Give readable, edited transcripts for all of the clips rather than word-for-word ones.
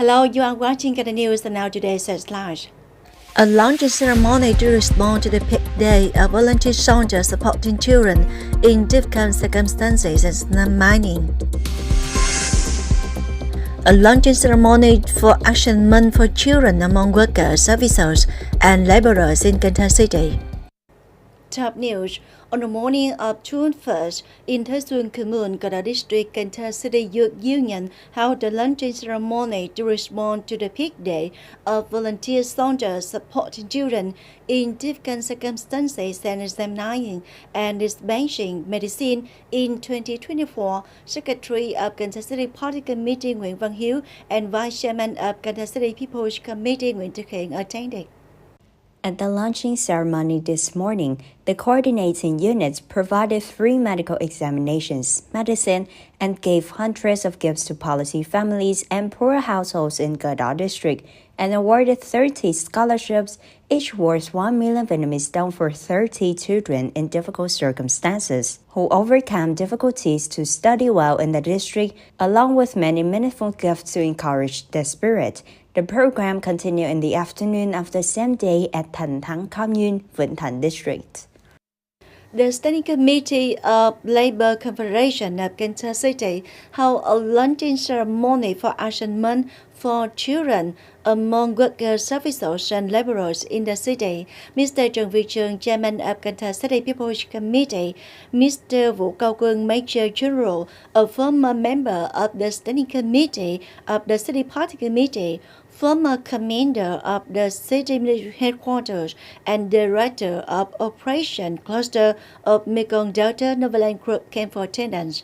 Hello, you are watching the news and now today's headlines. A launch ceremony to respond to the peak day of volunteer soldiers supporting children in difficult circumstances is mining. A launching ceremony for Action Month for Children among workers, officers, and laborers in Cần Thơ City. Top news. On the morning of June 1st, in Thời, Commune, Cần Thơ District, Cần Thơ City Youth Union held a launching ceremony to respond to the peak day of volunteer soldiers supporting children in difficult circumstances and examining and dispensing medicine in 2024. Secretary of Cần Thơ City Party Committee Nguyễn Văn Hiếu and Vice Chairman of Cần Thơ City People's Committee Nguyễn Thực Hiện attended. At the launching ceremony this morning, the coordinating units provided free medical examinations, medicine, and gave hundreds of gifts to policy families and poor households in Cần Thơ District, and awarded 30 scholarships, each worth 1 million Vietnamese đồng for 30 children in difficult circumstances, who overcome difficulties to study well in the district, along with many meaningful gifts to encourage their spirit. The program continued in the afternoon of the same day at Thành Commune, Vĩnh Thành District. The Standing Committee of Labour Confederation of Cần Thơ City held a launching ceremony for Action Month for Children among workers, officers, and laborers in the city. Mr. Trần Việt Trường, Chairman of Cần Thơ City People's Committee, Mr. Vũ Cao Quân, Major General, a former member of the Standing Committee of the City Party Committee, former commander of the city military headquarters and director of Operation Cluster of Mekong Delta Novaland Group came for attendance.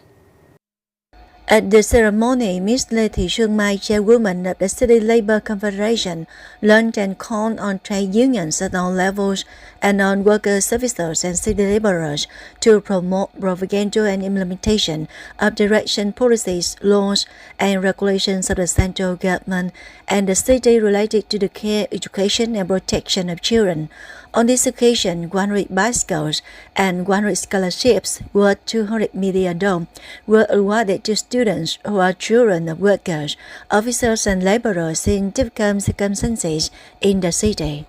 At the ceremony, Ms. Lê Thị Sương Mai, chairwoman of the City Labour Confederation, learned and called on trade unions at all levels and on workers, officers, and city laborers to promote propaganda and implementation of direction policies, laws, and regulations of the central government and the city related to the care, education, and protection of children. On this occasion, 100 bicycles and 100 scholarships worth 200 million đồng were awarded to students who are children of workers, officers, and laborers in difficult circumstances in the city.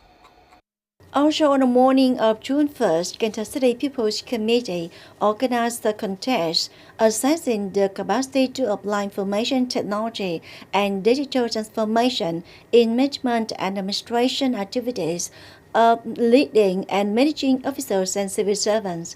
Also on the morning of June 1st, Cần Thơ City People's Committee organized a contest assessing the capacity to apply information technology and digital transformation in management and administration activities of leading and managing officers and civil servants.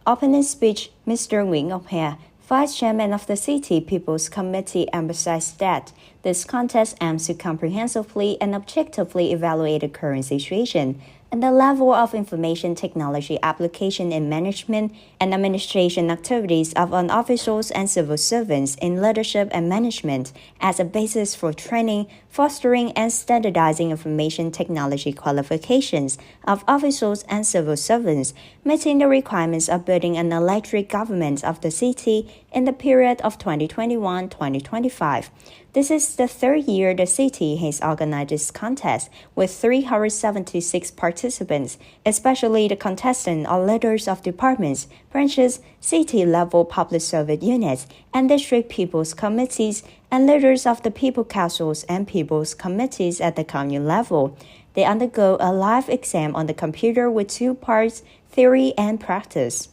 Opening speech, Mr. Nguyễn Ngọc Hè, Vice Chairman of the City People's Committee, emphasized that this contest aims to comprehensively and objectively evaluate the current situation and the level of information technology application in management and administration activities of officials and civil servants in leadership and management as a basis for training, fostering, and standardizing information technology qualifications of officials and civil servants, meeting the requirements of building an electric government of the city in the period of 2021-2025. This is the third year the city has organized this contest with 376 participants, especially the contestants are leaders of departments, branches, city-level public service units, and district people's committees, and leaders of the people councils and people's committees at the commune level. They undergo a live exam on the computer with two parts, theory and practice.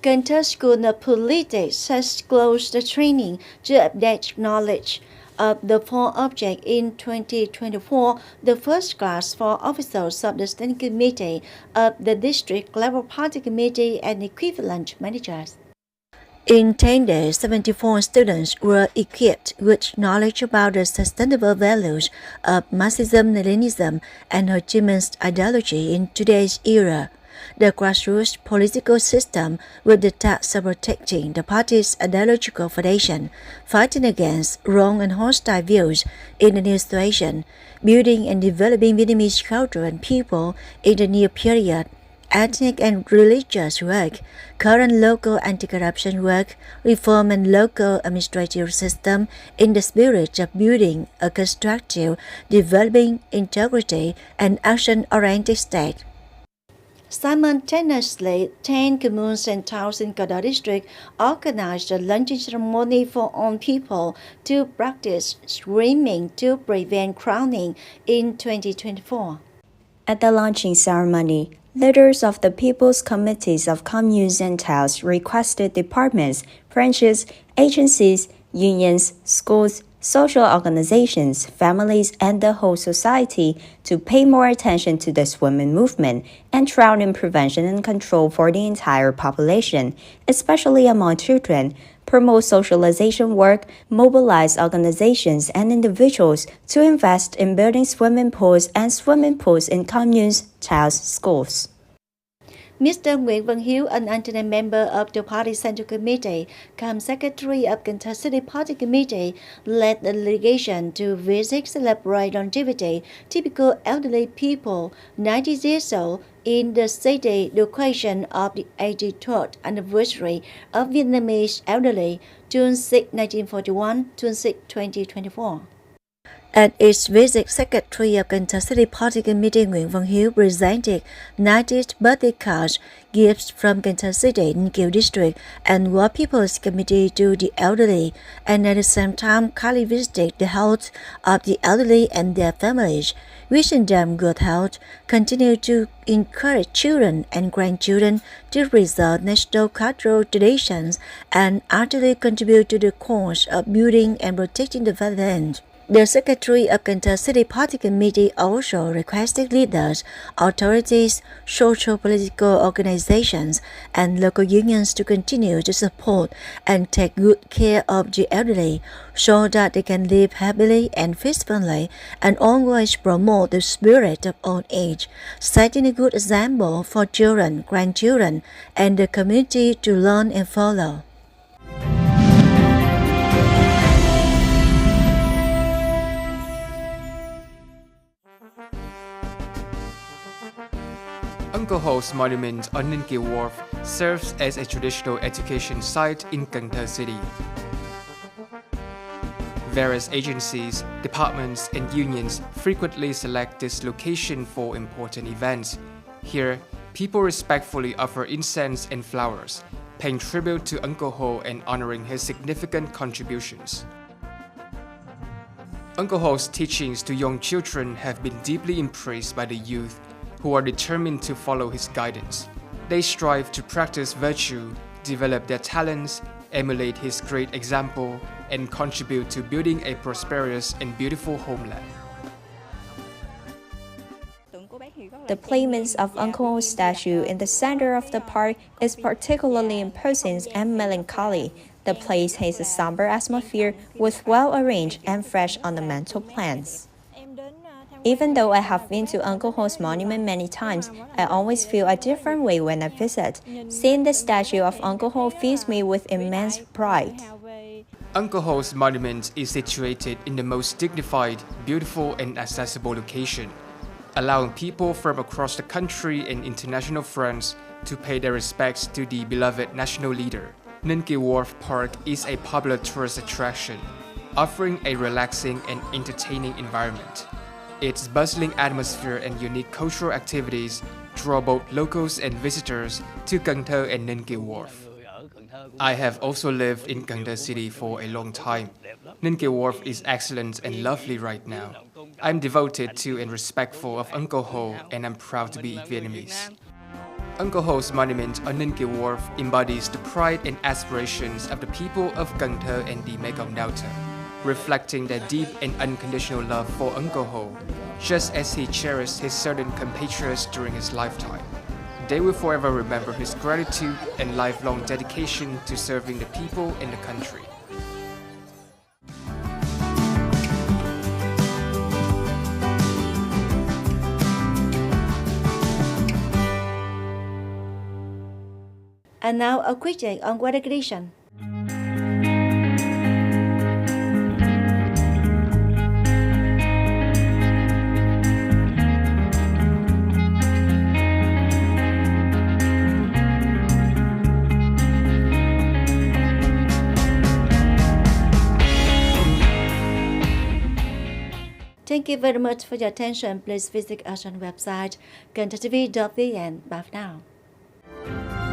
Cần Thơ School of Politics has closed the training to update knowledge of the four objects in 2024, the first class for officers of the Standing Committee of the District Labour Party Committee and equivalent managers. In 10 days, 74 students were equipped with knowledge about the sustainable values of Marxism-Leninism and Ho Chi Minh's ideology in today's era. The grassroots political system with the task of protecting the party's ideological foundation, fighting against wrong and hostile views in the new situation, building and developing Vietnamese culture and people in the new period, ethnic and religious work, current local anti-corruption work, reform and local administrative system in the spirit of building a constructive, developing integrity and action-oriented state. Simultaneously, 10 communes and towns in Cần Thơ district organized a luncheon ceremony for all people to practice screaming to prevent crowning in 2024. At the launching ceremony, leaders of the People's Committees of Communes and Towns requested departments, branches, agencies, unions, schools, social organizations, families, and the whole society to pay more attention to the swimming movement and drowning prevention and control for the entire population, especially among children, promote socialization work, mobilize organizations and individuals to invest in building swimming pools in communes, towns, schools. Mr. Nguyễn Văn Hiếu, an alternate member of the party Central Committee, come Secretary of Cần Thơ City Party Committee, led the delegation to visit celebrate longevity typical elderly people 90 years old in the city, the occasion of the 83rd anniversary of Vietnamese elderly, June 6, 1941, June 6, 2024. At its visit, Secretary of Cần Thơ City Party Committee Nguyễn Văn Hiếu presented 90th birthday cards, gifts from Cần Thơ City, Ninh District, and World People's Committee to the elderly, and at the same time kindly visited the health of the elderly and their families, wishing them good health, continue to encourage children and grandchildren to preserve national cultural traditions, and actively contribute to the cause of building and protecting the land. The Secretary of Cần Thơ City Party Committee also requested leaders, authorities, social political organizations, and local unions to continue to support and take good care of the elderly so that they can live happily and peacefully and always promote the spirit of old age, setting a good example for children, grandchildren, and the community to learn and follow. Uncle Ho's monument on Ninh Wharf serves as a traditional education site in Cần Thơ City. Various agencies, departments, and unions frequently select this location for important events. Here, people respectfully offer incense and flowers, paying tribute to Uncle Ho and honoring his significant contributions. Uncle Ho's teachings to young children have been deeply impressed by the youth, who are determined to follow his guidance. They strive to practice virtue, develop their talents, emulate his great example, and contribute to building a prosperous and beautiful homeland. The placement of Uncle Ho's statue in the center of the park is particularly imposing and melancholy. The place has a somber atmosphere with well-arranged and fresh ornamental plants. Even though I have been to Uncle Ho's monument many times, I always feel a different way when I visit. Seeing the statue of Uncle Ho fills me with immense pride. Uncle Ho's monument is situated in the most dignified, beautiful, and accessible location, allowing people from across the country and international friends to pay their respects to the beloved national leader. Ninh Wharf Park is a popular tourist attraction, offering a relaxing and entertaining environment. Its bustling atmosphere and unique cultural activities draw both locals and visitors to Cần Thơ and Ninh Wharf. I have also lived in Cần Thơ City for a long time. Ninh Wharf is excellent and lovely right now. I'm devoted to and respectful of Uncle Ho, and I'm proud to be Vietnamese. Uncle Ho's monument on Ninh Wharf embodies the pride and aspirations of the people of Cần Thơ and the Mekong Delta, reflecting their deep and unconditional love for Uncle Ho, just as he cherished his certain compatriots during his lifetime. They will forever remember his gratitude and lifelong dedication to serving the people and the country. And now a quick check on weather condition. Trên Thank you very much for your attention. Please visit us on website kênh TV.vn. Bye for now.